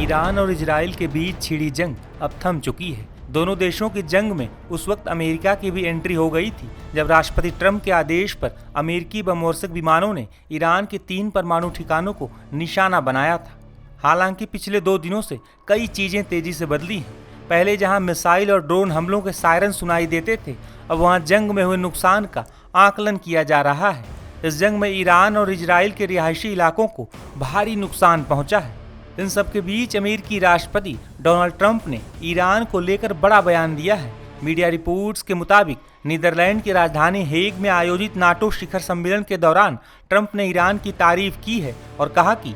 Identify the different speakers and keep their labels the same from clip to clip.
Speaker 1: Iran और Israel के बीच छिड़ी जंग अब थम चुकी है। दोनों देशों की जंग में उस वक्त अमेरिका की भी एंट्री हो गई थी जब राष्ट्रपति ट्रंप के आदेश पर अमेरिकी बमवर्षक विमानों ने ईरान के 3 परमाणु ठिकानों को निशाना बनाया था। हालांकि पिछले 2 दिनों से कई चीजें तेजी से बदली हैं। पहले जहां मिसाइल और ड्रोन हमलों के सायरन सुनाई देते थे, अब वहां जंग में हुए नुकसान का आकलन किया जा रहा है। इस जंग में ईरान और इजराइल के रिहायशी इलाकों को भारी नुकसान पहुंचा है। इन सब के बीच अमेरिकी राष्ट्रपति डोनाल्ड ट्रंप ने ईरान को लेकर बड़ा बयान दिया है। मीडिया रिपोर्ट्स के मुताबिक नीदरलैंड की राजधानी हेग में आयोजित नाटो शिखर सम्मेलन के दौरान ट्रंप ने ईरान की तारीफ की है और कहा कि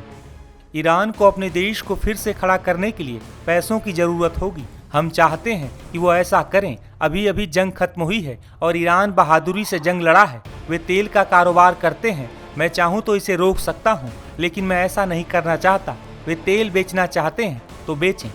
Speaker 1: ईरान को अपने देश को फिर से खड़ा करने के लिए पैसों की जरूरत होगी। हम चाहते हैं कि वो ऐसा करें। अभी अभी जंग खत्म हुई है और ईरान बहादुरी से जंग लड़ा है। वे तेल का कारोबार करते हैं। मैं चाहूँ तो इसे रोक सकता हूँ, लेकिन मैं ऐसा नहीं करना चाहता। वे तेल बेचना चाहते हैं तो बेचें।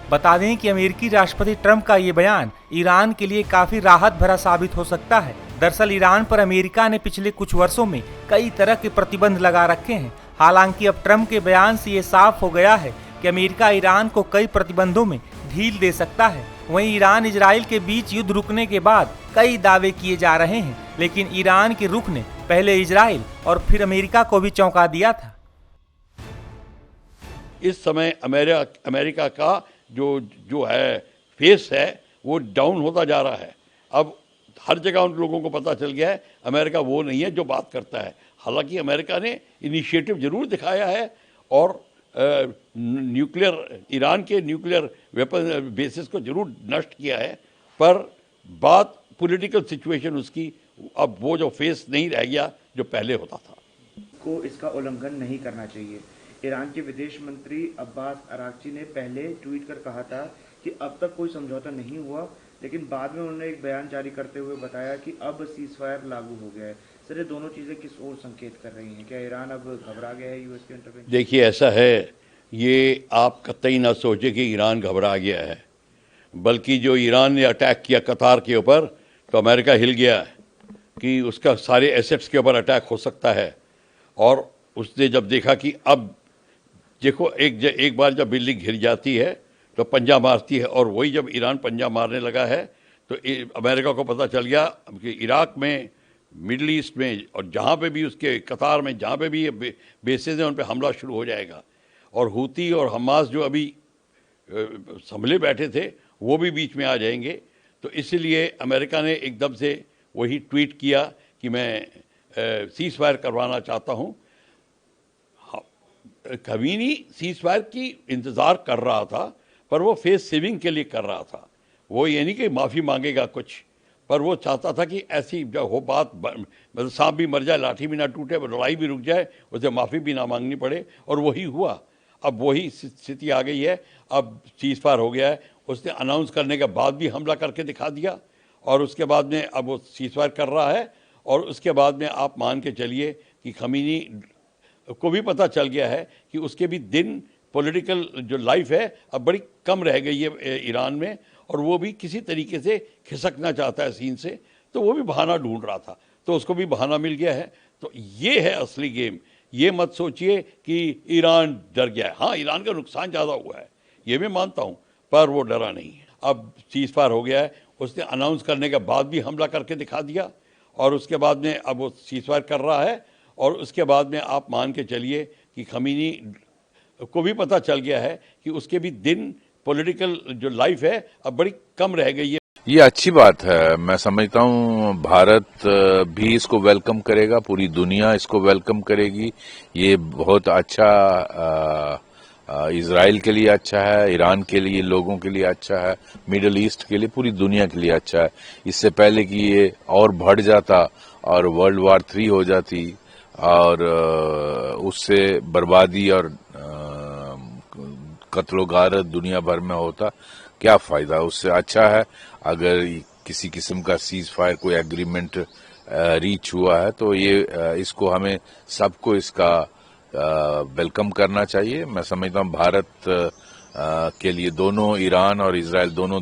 Speaker 1: बता दें कि अमेरिकी राष्ट्रपति ट्रंप का ये बयान ईरान के लिए काफी राहत भरा साबित हो सकता है। दरअसल ईरान पर अमेरिका ने पिछले कुछ वर्षों में कई तरह के प्रतिबंध लगा रखे हैं। हालांकि अब ट्रंप के बयान से ये साफ हो गया है कि अमेरिका ईरान को कई प्रतिबंधों में ढील दे सकता है। वहीं ईरान इजराइल के बीच युद्ध रुकने के बाद कई दावे किए जा रहे हैं, लेकिन ईरान के रुख ने पहले इजराइल और फिर अमेरिका को भी चौंका दिया था।
Speaker 2: इस समय अमेरिका का जो है फेस है वो डाउन होता जा रहा है। अब हर जगह उन लोगों को पता चल गया है अमेरिका वो नहीं है जो बात करता है। हालांकि अमेरिका ने इनिशिएटिव जरूर दिखाया है और ईरान के न्यूक्लियर वेपन बेसिस को जरूर नष्ट किया है, पर बात पॉलिटिकल सिचुएशन उसकी अब वो जो फेस नहीं रह गया जो पहले होता था।
Speaker 3: को इसका उल्लंघन नहीं करना चाहिए। ईरान के विदेश मंत्री अब्बास अरागची ने पहले ट्वीट कर कहा था कि अब तक कोई समझौता नहीं हुआ, लेकिन बाद में उन्होंने एक बयान जारी करते हुए बताया कि अब सीज़फायर लागू हो गया है। सर, ये दोनों चीज़ें किस ओर संकेत कर रही हैं? क्या ईरान अब घबरा गया है यूएस के इंटरवेंशन?
Speaker 2: देखिए, ऐसा है, ये आप कतई ना सोचे कि ईरान घबरा गया है, बल्कि जो ईरान ने अटैक किया कतार के ऊपर तो अमेरिका हिल गया है कि उसका सारे एसेट्स के ऊपर अटैक हो सकता है। और उसने जब देखा कि अब देखो एक बार जब बिल्डिंग घिर जाती है तो पंजा मारती है, और वही जब ईरान पंजा मारने लगा है तो अमेरिका को पता चल गया कि इराक में, मिडल ईस्ट में और जहाँ पे भी उसके कतार में जहाँ पे भी बेसेस हैं उन पे हमला शुरू हो जाएगा। और हूती और हमास जो अभी संभले बैठे थे वो भी बीच में आ जाएंगे। तो इसलिए अमेरिका ने एकदम से वही ट्वीट किया कि मैं सीज़ फायर करवाना चाहता हूँ। खमीनी सीज़ फायर की इंतज़ार कर रहा था, पर वो फेस सेविंग के लिए कर रहा था। वो ये नहीं कि माफ़ी मांगेगा कुछ, पर वो चाहता था कि ऐसी जब हो बात, मतलब सांप भी मर जाए लाठी भी ना टूटे, लड़ाई भी रुक जाए, उसे माफ़ी भी ना मांगनी पड़े, और वही हुआ। अब वही स्थिति आ गई है। अब सीज़ फायर हो गया है। उसने अनाउंस करने के बाद भी हमला करके दिखा दिया, और उसके बाद में अब वो सीज़ फायर कर रहा है। और उसके बाद में आप मान के चलिए कि खमीनी को भी पता चल गया है कि उसके भी दिन, पॉलिटिकल जो लाइफ है अब बड़ी कम रह गई है ईरान में, और वो भी किसी तरीके से खिसकना चाहता है सीन से। तो वो भी बहाना ढूंढ रहा था, तो उसको भी बहाना मिल गया है। तो ये है असली गेम। ये मत सोचिए कि ईरान डर गया है। हाँ, ईरान का नुकसान ज़्यादा हुआ है, ये मैं मानता हूँ, पर वो डरा नहीं है। अब सीज़ फायर हो गया है। उसने अनाउंस करने के बाद भी हमला करके दिखा दिया, और उसके बाद में अब वो सीज़ फायर कर रहा है। और उसके बाद में आप मान के चलिए कि खमीनी को भी पता चल गया है कि उसके भी दिन, पॉलिटिकल जो लाइफ है अब बड़ी कम रह गई है।
Speaker 4: ये अच्छी बात है। मैं समझता हूँ भारत भी इसको वेलकम करेगा, पूरी दुनिया इसको वेलकम करेगी। ये बहुत अच्छा इजराइल के लिए अच्छा है, ईरान के लिए, लोगों के लिए अच्छा है, मिडिल ईस्ट के लिए, पूरी दुनिया के लिए अच्छा है। इससे पहले कि ये और बढ़ जाता और वर्ल्ड वार 3 हो जाती और उससे बर्बादी और कत्लो गारत दुनिया भर में होता, क्या फायदा? उससे अच्छा है अगर किसी किस्म का सीज फायर कोई एग्रीमेंट रीच हुआ है, तो ये इसको हमें सबको इसका वेलकम करना चाहिए। मैं समझता हूँ भारत के लिए दोनों, ईरान और इजराइल दोनों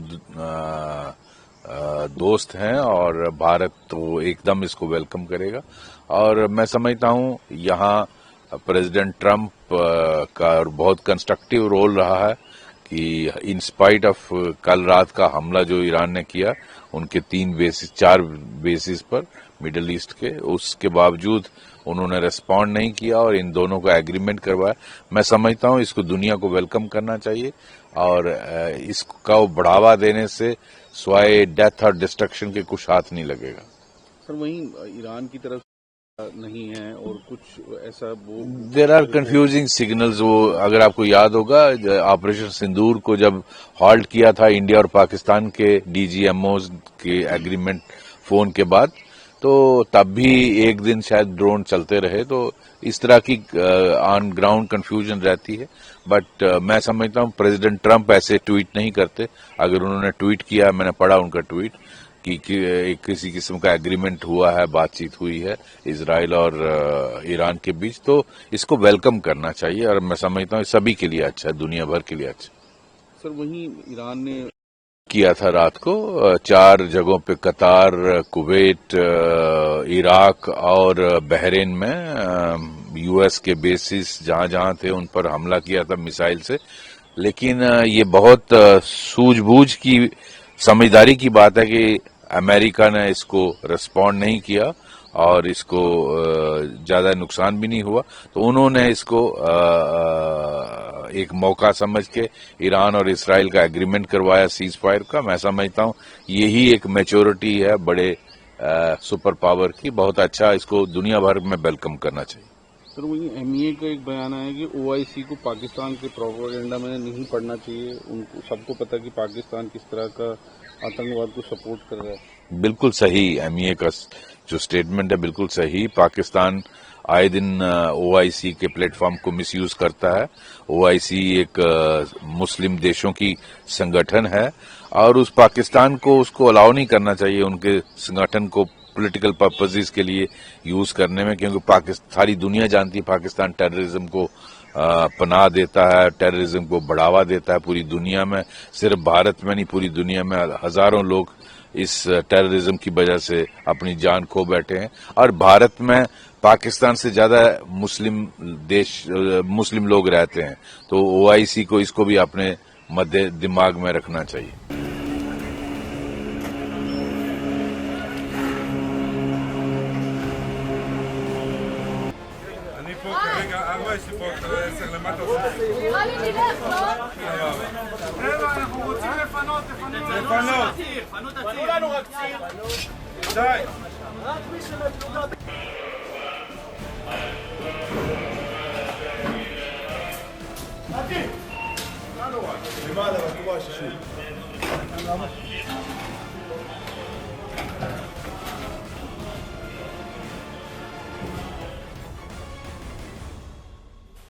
Speaker 4: दोस्त हैं, और भारत तो एकदम इसको वेलकम करेगा। और मैं समझता हूँ यहाँ प्रेसिडेंट ट्रंप का बहुत कंस्ट्रक्टिव रोल रहा है कि इन स्पाइट ऑफ कल रात का हमला जो ईरान ने किया उनके 4 बेसिस पर मिडिल ईस्ट के, उसके बावजूद उन्होंने रिस्पॉन्ड नहीं किया और इन दोनों का एग्रीमेंट करवाया। मैं समझता हूं इसको दुनिया को वेलकम करना चाहिए और इसका बढ़ावा देने से स्वाय डेथ और डिस्ट्रक्शन के कुछ हाथ नहीं लगेगा।
Speaker 5: सर वहीं ईरान की तरफ नहीं है और कुछ ऐसा वो
Speaker 4: देर आर कंफ्यूजिंग सिग्नल्स। वो अगर आपको याद होगा ऑपरेशन सिंदूर को जब हॉल्ट किया था इंडिया और पाकिस्तान के डीजीएमओज के एग्रीमेंट फोन के बाद, तो तब भी एक दिन शायद ड्रोन चलते रहे, तो इस तरह की ऑन ग्राउंड कंफ्यूजन रहती है। बट मैं समझता हूं प्रेसिडेंट ट्रंप ऐसे ट्वीट नहीं करते। अगर उन्होंने ट्वीट किया, मैंने पढ़ा उनका ट्वीट कि किसी किस्म का एग्रीमेंट हुआ है, बातचीत हुई है इजराइल और ईरान के बीच, तो इसको वेलकम करना चाहिए और मैं समझता हूँ सभी के लिए अच्छा है, दुनिया भर के लिए अच्छा।
Speaker 5: सर वहीं ईरान ने
Speaker 4: किया था रात को 4 जगहों पे, कतार, कुवैत, इराक और बहरीन में यूएस के बेसिस जहां जहां थे उन पर हमला किया था मिसाइल से। लेकिन ये बहुत सूझबूझ की, समझदारी की बात है कि अमेरिका ने इसको रिस्पॉन्ड नहीं किया और इसको ज्यादा नुकसान भी नहीं हुआ, तो उन्होंने इसको एक मौका समझ के ईरान और इसराइल का एग्रीमेंट करवाया सीज फायर का। मैं समझता हूं यही एक मैच्योरिटी है बड़े सुपर पावर की, बहुत अच्छा, इसको दुनिया भर में वेलकम करना चाहिए।
Speaker 5: सर वहीं एमईए का एक बयान आया कि ओआईसी को पाकिस्तान के प्रोपेगेंडा में नहीं पढ़ना चाहिए। उनको सबको पता कि पाकिस्तान किस तरह का आतंकवाद को सपोर्ट कर रहा है।
Speaker 4: बिल्कुल सही, एमईए का जो स्टेटमेंट है बिल्कुल सही। पाकिस्तान आए दिन ओआईसी के प्लेटफॉर्म को मिसयूज करता है। ओआईसी एक मुस्लिम देशों की संगठन है और उस पाकिस्तान को उसको अलाउ नहीं करना चाहिए उनके संगठन को पॉलिटिकल पर्पसेस के लिए यूज करने में, क्योंकि सारी दुनिया जानती है पाकिस्तान टेररिज्म को पनाह देता है, टेररिज्म को बढ़ावा देता है पूरी दुनिया में। सिर्फ भारत में नहीं, पूरी दुनिया में हजारों लोग इस टेररिज्म की वजह से अपनी जान खो बैठे हैं और भारत में पाकिस्तान से ज्यादा मुस्लिम लोग रहते हैं, तो ओआईसी को इसको भी अपने मध्य दिमाग में रखना चाहिए।
Speaker 6: למעלה, בקומה השנייה.